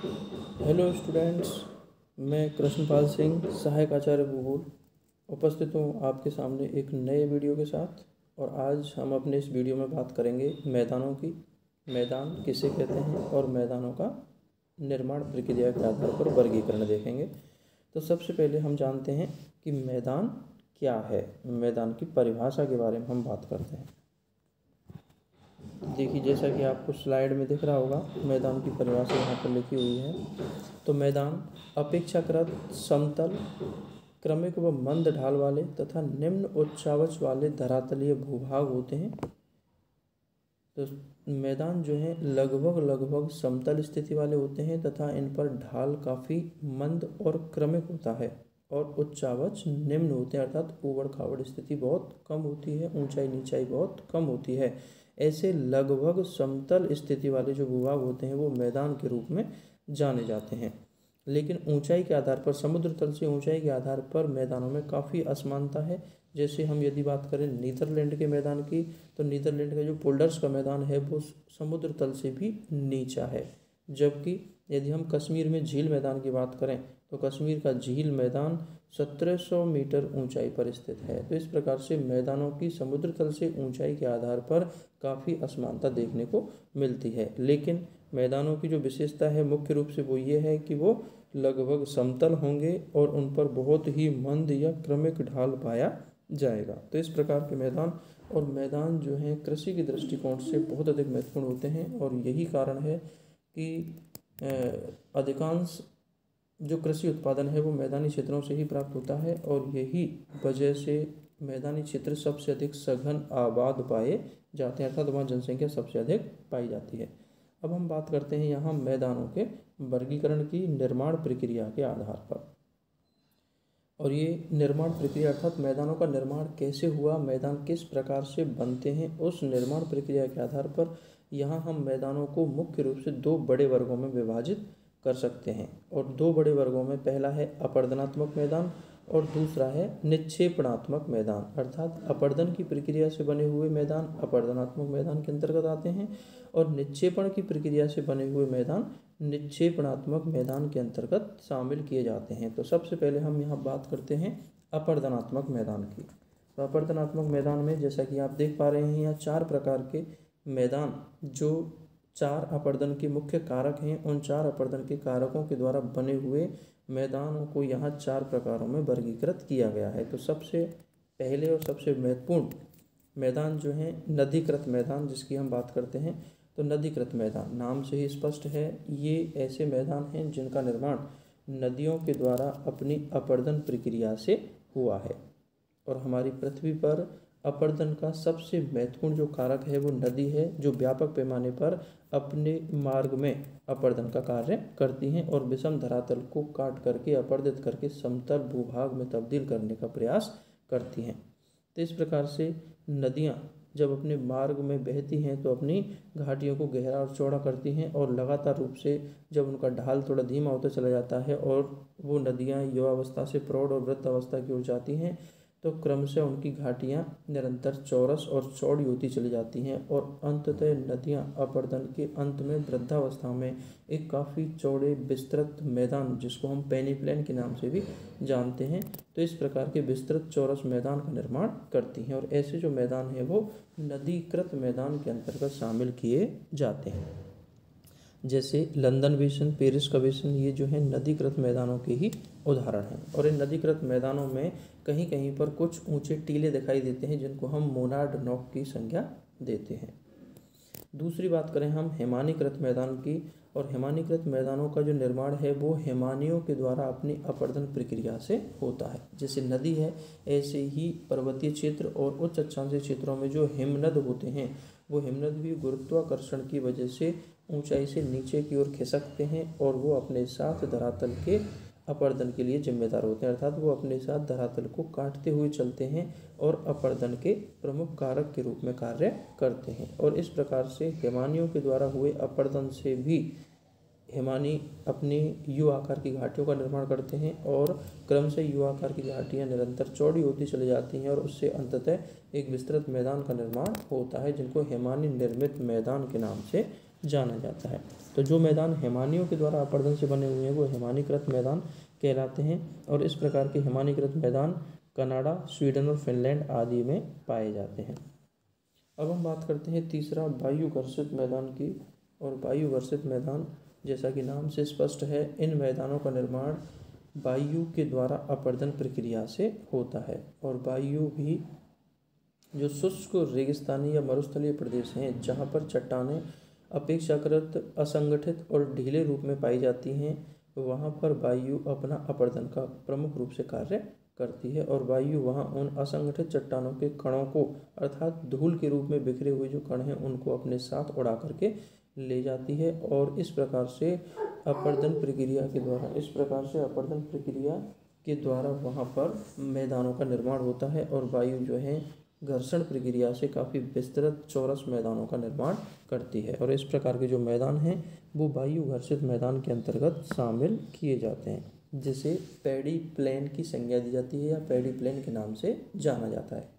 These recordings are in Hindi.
हेलो स्टूडेंट्स, मैं कृष्णपाल सिंह, सहायक आचार्य भूगोल, उपस्थित हूँ आपके सामने एक नए वीडियो के साथ। और आज हम अपने इस वीडियो में बात करेंगे मैदानों की। मैदान किसे कहते हैं और मैदानों का निर्माण प्रक्रिया के आधार पर वर्गीकरण देखेंगे। तो सबसे पहले हम जानते हैं कि मैदान क्या है। मैदान की परिभाषा के बारे में हम बात करते हैं। देखिए, जैसा कि आपको स्लाइड में दिख रहा होगा, मैदान की परिभाषा यहाँ पर लिखी हुई है। तो मैदान अपेक्षाकृत समतल, क्रमिक व मंद ढाल वाले तथा निम्न उच्चावच वाले धरातलीय भूभाग होते हैं। तो मैदान जो है लगभग समतल स्थिति वाले होते हैं तथा इन पर ढाल काफ़ी मंद और क्रमिक होता है और उच्चावच निम्न होते हैं, अर्थात ऊबड़ खाबड़ स्थिति बहुत कम होती है, ऊंचाई नीचाई बहुत कम होती है। ऐसे लगभग समतल स्थिति वाले जो भूभाग होते हैं वो मैदान के रूप में जाने जाते हैं। लेकिन ऊंचाई के आधार पर, समुद्र तल से ऊंचाई के आधार पर मैदानों में काफ़ी असमानता है। जैसे हम यदि बात करें नीदरलैंड के मैदान की, तो नीदरलैंड का जो पोल्डर्स का मैदान है वो समुद्र तल से भी नीचा है। जबकि यदि हम कश्मीर में झील मैदान की बात करें तो कश्मीर का झील मैदान 1700 मीटर ऊंचाई पर स्थित है। तो इस प्रकार से मैदानों की समुद्र तल से ऊंचाई के आधार पर काफ़ी असमानता देखने को मिलती है। लेकिन मैदानों की जो विशेषता है मुख्य रूप से वो ये है कि वो लगभग समतल होंगे और उन पर बहुत ही मंद या क्रमिक ढाल पाया जाएगा। तो इस प्रकार के मैदान, और मैदान जो हैं कृषि के दृष्टिकोण से बहुत अधिक महत्वपूर्ण होते हैं। और यही कारण है कि अधिकांश जो कृषि उत्पादन है वो मैदानी क्षेत्रों से ही प्राप्त होता है। और यही वजह से मैदानी क्षेत्र सबसे अधिक सघन आबाद पाए जाते हैं, अर्थात वहाँ जनसंख्या सबसे अधिक पाई जाती है। अब हम बात करते हैं यहाँ मैदानों के वर्गीकरण की निर्माण प्रक्रिया के आधार पर। और ये निर्माण प्रक्रिया अर्थात मैदानों का निर्माण कैसे हुआ, मैदान किस प्रकार से बनते हैं, उस निर्माण प्रक्रिया के आधार पर यहाँ हम मैदानों को मुख्य रूप से दो बड़े वर्गों में विभाजित कर सकते हैं। और दो बड़े वर्गों में पहला है अपर्दनात्मक मैदान और दूसरा है निक्षेपणात्मक मैदान। अर्थात अपर्दन की प्रक्रिया से बने हुए मैदान अपर्दनात्मक मैदान के अंतर्गत आते हैं और निक्षेपण की प्रक्रिया से बने हुए मैदान निक्षेपणात्मक मैदान के अंतर्गत शामिल किए जाते हैं। तो सबसे पहले हम यहाँ बात करते हैं अपर्दनात्मक मैदान की। तो अपर्दनात्मक मैदान में जैसा कि आप देख पा रहे हैं यहाँ चार प्रकार के मैदान, जो चार अपर्दन के मुख्य कारक हैं, उन चार अपर्दन के कारकों के द्वारा बने हुए मैदानों को यहाँ चार प्रकारों में वर्गीकृत किया गया है। तो सबसे पहले और सबसे महत्वपूर्ण मैदान जो है नदीकृत मैदान, जिसकी हम बात करते हैं। तो नदीकृत मैदान नाम से ही स्पष्ट है, ये ऐसे मैदान हैं जिनका निर्माण नदियों के द्वारा अपनी अपर्दन प्रक्रिया से हुआ है। और हमारी पृथ्वी पर अपर्दन का सबसे महत्वपूर्ण जो कारक है वो नदी है, जो व्यापक पैमाने पर अपने मार्ग में अपर्दन का कार्य करती हैं और विषम धरातल को काट करके, अपर्दित करके समतल भूभाग में तब्दील करने का प्रयास करती हैं। तो इस प्रकार से नदियाँ जब अपने मार्ग में बहती हैं तो अपनी घाटियों को गहरा और चौड़ा करती हैं और लगातार रूप से जब उनका ढाल थोड़ा धीमा होता चला जाता है और वो नदियाँ युवावस्था से प्रौढ़ और वृद्ध अवस्था की ओर जाती हैं तो क्रमशः उनकी घाटियाँ निरंतर चौरस और चौड़ी होती चली जाती हैं और अंततः नदियाँ अपर्दन के अंत में वृद्धावस्था में एक काफ़ी चौड़े विस्तृत मैदान, जिसको हम पेनीप्लेन के नाम से भी जानते हैं, तो इस प्रकार के विस्तृत चौरस मैदान का निर्माण करती हैं। और ऐसे जो मैदान हैं वो नदीकृत मैदान के अंतर्गत शामिल किए जाते हैं। जैसे लंदन बेसिन, पेरिस का बेसिन, ये जो है नदीकृत मैदानों के ही उदाहरण हैं। और इन नदीकृत मैदानों में कहीं कहीं पर कुछ ऊंचे टीले दिखाई देते हैं जिनको हम मोनार्ड नॉक की संज्ञा देते हैं। दूसरी बात करें हम हिमानीकृत मैदान की, और हिमानीकृत मैदानों का जो निर्माण है वो हिमानियों के द्वारा अपनी अपर्दन प्रक्रिया से होता है। जैसे नदी है, ऐसे ही पर्वतीय क्षेत्र और उच्च अक्षांशीय क्षेत्रों में जो हिमनद होते हैं वो हिमनद भी गुरुत्वाकर्षण की वजह से ऊंचाई से नीचे की ओर खिसकते हैं और वो अपने साथ धरातल के अपर्दन के लिए जिम्मेदार होते हैं, अर्थात वो अपने साथ धरातल को काटते हुए चलते हैं और अपर्दन के प्रमुख कारक के रूप में कार्य करते हैं। और इस प्रकार से हिमानियों के द्वारा हुए अपर्दन से भी हिमानी अपनी यू आकार की घाटियों का निर्माण करते हैं और क्रमशः यू आकार की घाटियाँ निरंतर चौड़ी होती चली जाती हैं और उससे अंततः एक विस्तृत मैदान का निर्माण होता है, जिनको हिमानी निर्मित मैदान के नाम से जाना जाता है। तो जो मैदान हिमानियों के द्वारा अपर्दन से बने हुए हैं वो हिमानीकृत मैदान कहलाते हैं और इस प्रकार के हिमानीकृत मैदान कनाडा, स्वीडन और फिनलैंड आदि में पाए जाते हैं। अब हम बात करते हैं तीसरा वायु घर्षित मैदान की। और वायु घर्षित मैदान जैसा कि नाम से स्पष्ट है, इन मैदानों का निर्माण वायु के द्वारा अपर्दन प्रक्रिया से होता है। और वायु भी जो शुष्क रेगिस्तानी या मरुस्थलीय प्रदेश हैं जहाँ पर चट्टानें अपेक्षाकृत असंगठित और ढीले रूप में पाई जाती हैं, वहाँ पर वायु अपना अपर्दन का प्रमुख रूप से कार्य करती है। और वायु वहाँ उन असंगठित चट्टानों के कणों को अर्थात धूल के रूप में बिखरे हुए जो कण हैं उनको अपने साथ उड़ा करके ले जाती है। और इस प्रकार से अपर्दन प्रक्रिया के द्वारा वहाँ पर मैदानों का निर्माण होता है। और वायु जो है घर्षण प्रक्रिया से काफ़ी विस्तृत चौरस मैदानों का निर्माण करती है। और इस प्रकार के जो मैदान हैं वो वायु घर्षित मैदान के अंतर्गत शामिल किए जाते हैं, जिसे पैडी प्लेन की संज्ञा दी जाती है या पैडी प्लेन के नाम से जाना जाता है।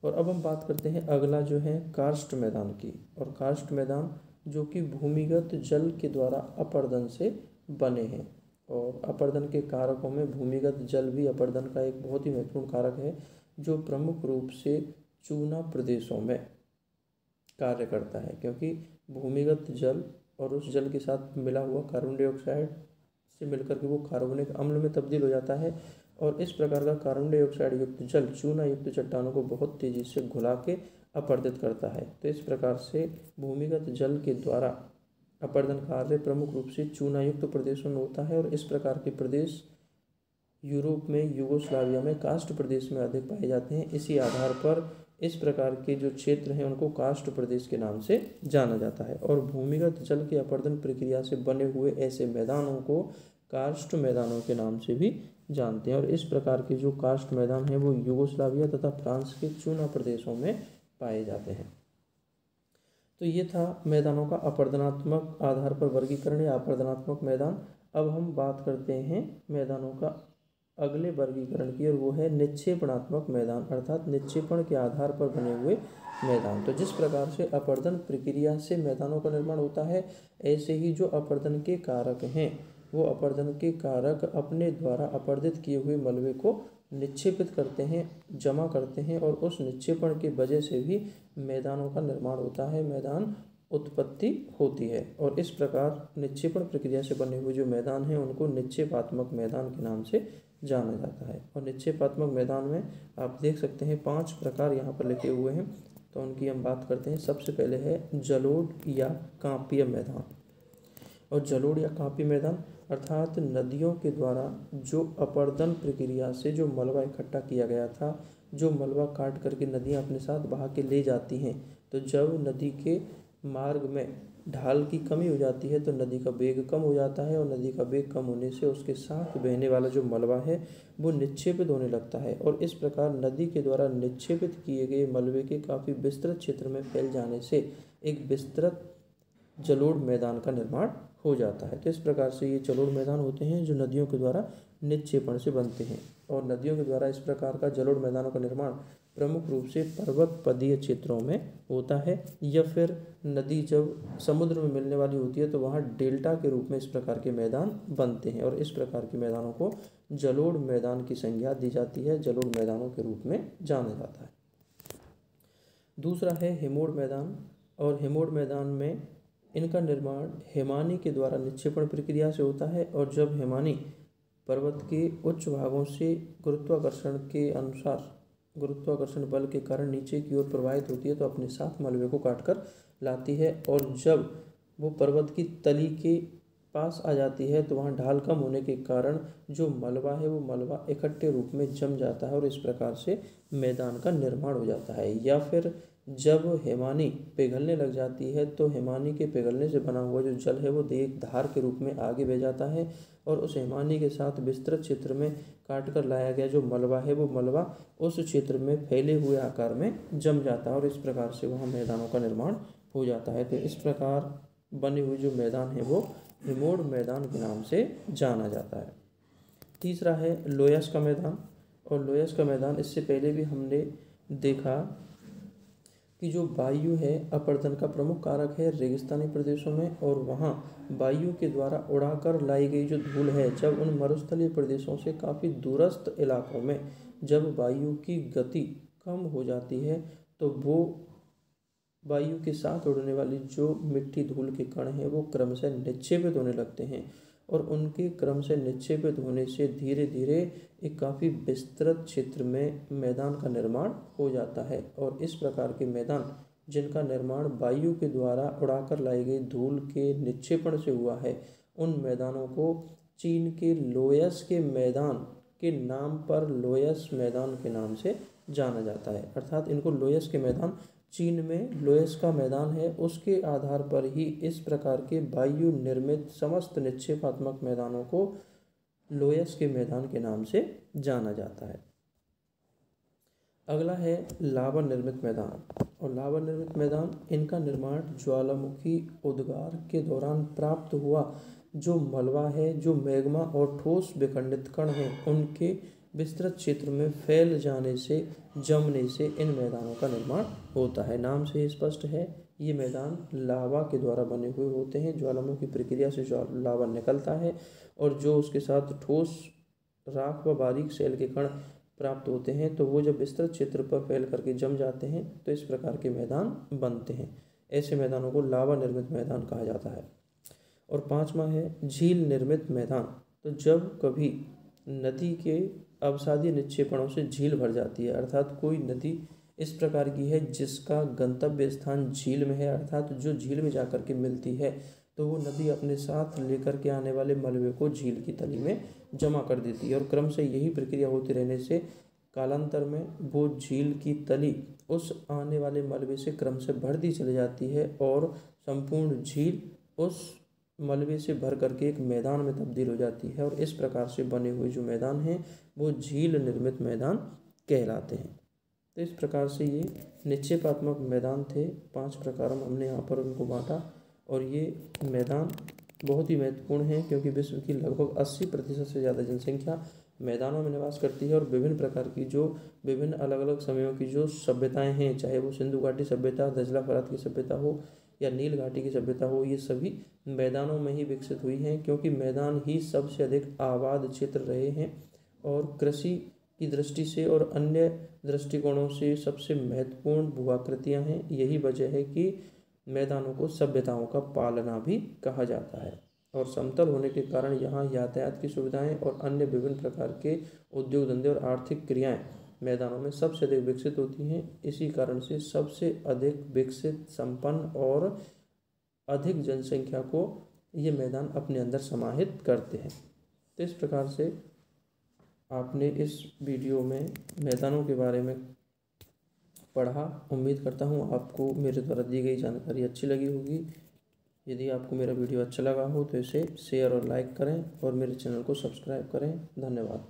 और अब हम बात करते हैं अगला जो है कार्स्ट मैदान की। और कार्स्ट मैदान जो कि भूमिगत जल के द्वारा अपर्दन से बने हैं। और अपर्दन के कारकों में भूमिगत जल भी अपर्दन का एक बहुत ही महत्वपूर्ण कारक है, जो प्रमुख रूप से चूना प्रदेशों में कार्य करता है, क्योंकि भूमिगत जल और उस जल के साथ मिला हुआ कार्बन डाइऑक्साइड से मिलकर के वो कार्बोनिक अम्ल में तब्दील हो जाता है। और इस प्रकार का कार्बन डाइऑक्साइड युक्त जल चूना युक्त चट्टानों को बहुत तेज़ी से घुला के अपर्दित करता है। तो इस प्रकार से भूमिगत जल के द्वारा अपर्दन कार्य प्रमुख रूप से चूना युक्त प्रदेशों में होता है। और इस प्रकार के प्रदेश यूरोप में, यूगोस्लाविया में कास्ट प्रदेश में अधिक पाए जाते हैं। इसी आधार पर इस प्रकार के जो क्षेत्र हैं उनको कास्ट प्रदेश के नाम से जाना जाता है। और भूमिगत जल के अपर्दन प्रक्रिया से बने हुए ऐसे मैदानों को कार्स्ट मैदानों के नाम से भी जानते हैं। और इस प्रकार के जो कार्स्ट मैदान हैं वो यूगोस्लाविया तथा फ्रांस के चूना प्रदेशों में पाए जाते हैं। तो ये था मैदानों का अपर्दनात्मक आधार पर वर्गीकरण या अपर्दनात्मक मैदान। अब हम बात करते हैं मैदानों का अगले वर्गीकरण की, और वो है निक्षेपणात्मक मैदान, अर्थात निक्षेपण के आधार पर बने हुए मैदान। तो जिस प्रकार से अपर्दन प्रक्रिया से मैदानों का निर्माण होता है, ऐसे ही जो अपर्दन के कारक हैं वो अपर्दन के कारक अपने द्वारा अपर्दित किए हुए मलबे को निक्षेपित करते हैं, जमा करते हैं, और उस निक्षेपण की वजह से भी मैदानों का निर्माण होता है, मैदान उत्पत्ति होती है। और इस प्रकार निक्षेपण प्रक्रिया से बने हुए जो मैदान हैं उनको निक्षेपात्मक मैदान के नाम से जाना जाता है। और निक्षेपात्मक मैदान में आप देख सकते हैं 5 प्रकार यहाँ पर लिखे हुए हैं, तो उनकी हम बात करते हैं। सबसे पहले है जलोढ़ या कांपीय मैदान। और जलोढ़ या कांपीय मैदान अर्थात नदियों के द्वारा जो अपर्दन प्रक्रिया से जो मलबा इकट्ठा किया गया था, जो मलबा काट करके नदियाँ अपने साथ बहा के ले जाती हैं, तो जब नदी के मार्ग में ढाल की कमी हो जाती है तो नदी का वेग कम हो जाता है, और नदी का वेग कम होने से उसके साथ बहने वाला जो मलबा है वो निक्षेपित होने लगता है। और इस प्रकार नदी के द्वारा निक्षेपित किए गए मलबे के काफ़ी विस्तृत क्षेत्र में फैल जाने से एक विस्तृत जलोढ़ मैदान का निर्माण हो जाता है। तो इस प्रकार से ये जलोढ़ मैदान होते हैं जो नदियों के द्वारा निक्षेपण से बनते हैं। और नदियों के द्वारा इस प्रकार का जलोढ़ मैदानों का निर्माण प्रमुख रूप से पर्वत पदीय क्षेत्रों में होता है, या फिर नदी जब समुद्र में मिलने वाली होती है तो वहाँ डेल्टा के रूप में इस प्रकार के मैदान बनते हैं। और इस प्रकार के मैदानों को जलोढ़ मैदान की संज्ञा दी जाती है, जलोढ़ मैदानों के रूप में जाना जाता है। दूसरा है हिमोड़ मैदान। और हिमोड़ मैदान में इनका निर्माण हिमानी के द्वारा निक्षेपण प्रक्रिया से होता है। और जब हिमानी पर्वत के उच्च भागों से गुरुत्वाकर्षण बल के कारण नीचे की ओर प्रवाहित होती है तो अपने साथ मलबे को काटकर लाती है। और जब वो पर्वत की तली के पास आ जाती है तो वहाँ ढाल कम होने के कारण जो मलबा है वो मलबा इकट्ठे रूप में जम जाता है, और इस प्रकार से मैदान का निर्माण हो जाता है। या फिर जब हिमानी पिघलने लग जाती है तो हिमानी के पिघलने से बना हुआ जो जल है वो एक धार के रूप में आगे बह जाता है, और उस हिमानी के साथ विस्तृत क्षेत्र में काट कर लाया गया जो मलबा है वो मलबा उस क्षेत्र में फैले हुए आकार में जम जाता है, और इस प्रकार से वहाँ मैदानों का निर्माण हो जाता है। तो इस प्रकार बने हुए जो मैदान है वो हिमोड़ मैदान के नाम से जाना जाता है। तीसरा है लोयस का मैदान। और लोयस का मैदान इससे पहले भी हमने देखा कि जो वायु है अपरदन का प्रमुख कारक है रेगिस्तानी प्रदेशों में, और वहाँ वायु के द्वारा उड़ाकर लाई गई जो धूल है, जब उन मरुस्थलीय प्रदेशों से काफ़ी दूरस्थ इलाकों में जब वायु की गति कम हो जाती है तो वो वायु के साथ उड़ने वाली जो मिट्टी धूल के कण हैं वो क्रमशः निक्षेपित होने लगते हैं, और उनके क्रम से निक्षेपित होने से धीरे धीरे एक काफ़ी विस्तृत क्षेत्र में मैदान का निर्माण हो जाता है। और इस प्रकार के मैदान जिनका निर्माण वायु के द्वारा उड़ाकर लाई गई धूल के निक्षेपण से हुआ है, उन मैदानों को चीन के लोयस के मैदान के नाम पर लोयस मैदान के नाम से जाना जाता है। अर्थात इनको लोयस के मैदान, चीन में लोयस का मैदान है, उसके आधार पर ही इस प्रकार के वायु निर्मित समस्त निक्षेपात्मक मैदानों को लोयस के मैदान के नाम से जाना जाता है। अगला है लावा निर्मित मैदान। और लावा निर्मित मैदान, इनका निर्माण ज्वालामुखी उद्गार के दौरान प्राप्त हुआ जो मलबा है, जो मैग्मा और ठोस विखंडित कण हैं, उनके विस्तृत क्षेत्र में फैल जाने से, जमने से इन मैदानों का निर्माण होता है। नाम से स्पष्ट है, ये मैदान लावा के द्वारा बने हुए होते हैं। ज्वालामुखी प्रक्रिया से लावा निकलता है और जो उसके साथ ठोस राख व बारीक सेल के कण प्राप्त होते हैं, तो वो जब विस्तृत क्षेत्र पर फैल करके जम जाते हैं तो इस प्रकार के मैदान बनते हैं। ऐसे मैदानों को लावा निर्मित मैदान कहा जाता है। और पांचवा है झील निर्मित मैदान। तो जब कभी नदी के अवसादीय निक्षेपणों से झील भर जाती है, अर्थात कोई नदी इस प्रकार की है जिसका गंतव्य स्थान झील में है, अर्थात जो झील में जाकर के मिलती है, तो वो नदी अपने साथ लेकर के आने वाले मलबे को झील की तली में जमा कर देती है, और क्रम से यही प्रक्रिया होती रहने से कालांतर में वो झील की तली उस आने वाले मलबे से क्रम से भरती चली जाती है और संपूर्ण झील उस मलबे से भर करके एक मैदान में तब्दील हो जाती है। और इस प्रकार से बने हुए जो मैदान हैं वो झील निर्मित मैदान कहलाते हैं। तो इस प्रकार से ये निक्षेपात्मक मैदान थे। 5 प्रकार में हमने यहाँ पर उनको बांटा, और ये मैदान बहुत ही महत्वपूर्ण हैं क्योंकि विश्व की लगभग 80% से ज़्यादा जनसंख्या मैदानों में निवास करती है। और विभिन्न प्रकार की जो विभिन्न अलग अलग समयों की जो सभ्यताएँ हैं, चाहे वो सिंधु घाटी सभ्यता, दजला फरात की सभ्यता हो या नील घाटी की सभ्यता हो, ये सभी मैदानों में ही विकसित हुई हैं, क्योंकि मैदान ही सबसे अधिक आबाद क्षेत्र रहे हैं और कृषि की दृष्टि से और अन्य दृष्टिकोणों से सबसे महत्वपूर्ण भूआकृतियाँ हैं। यही वजह है कि मैदानों को सभ्यताओं का पालना भी कहा जाता है। और समतल होने के कारण यहाँ यातायात की सुविधाएं और अन्य विभिन्न प्रकार के उद्योग धंधे और आर्थिक क्रियाएं मैदानों में सबसे अधिक विकसित होती हैं। इसी कारण से सबसे अधिक विकसित, संपन्न और अधिक जनसंख्या को ये मैदान अपने अंदर समाहित करते हैं। तो इस प्रकार से आपने इस वीडियो में मैदानों के बारे में पढ़ा। उम्मीद करता हूँ आपको मेरे द्वारा दी गई जानकारी अच्छी लगी होगी। यदि आपको मेरा वीडियो अच्छा लगा हो तो इसे शेयर और लाइक करें और मेरे चैनल को सब्सक्राइब करें। धन्यवाद।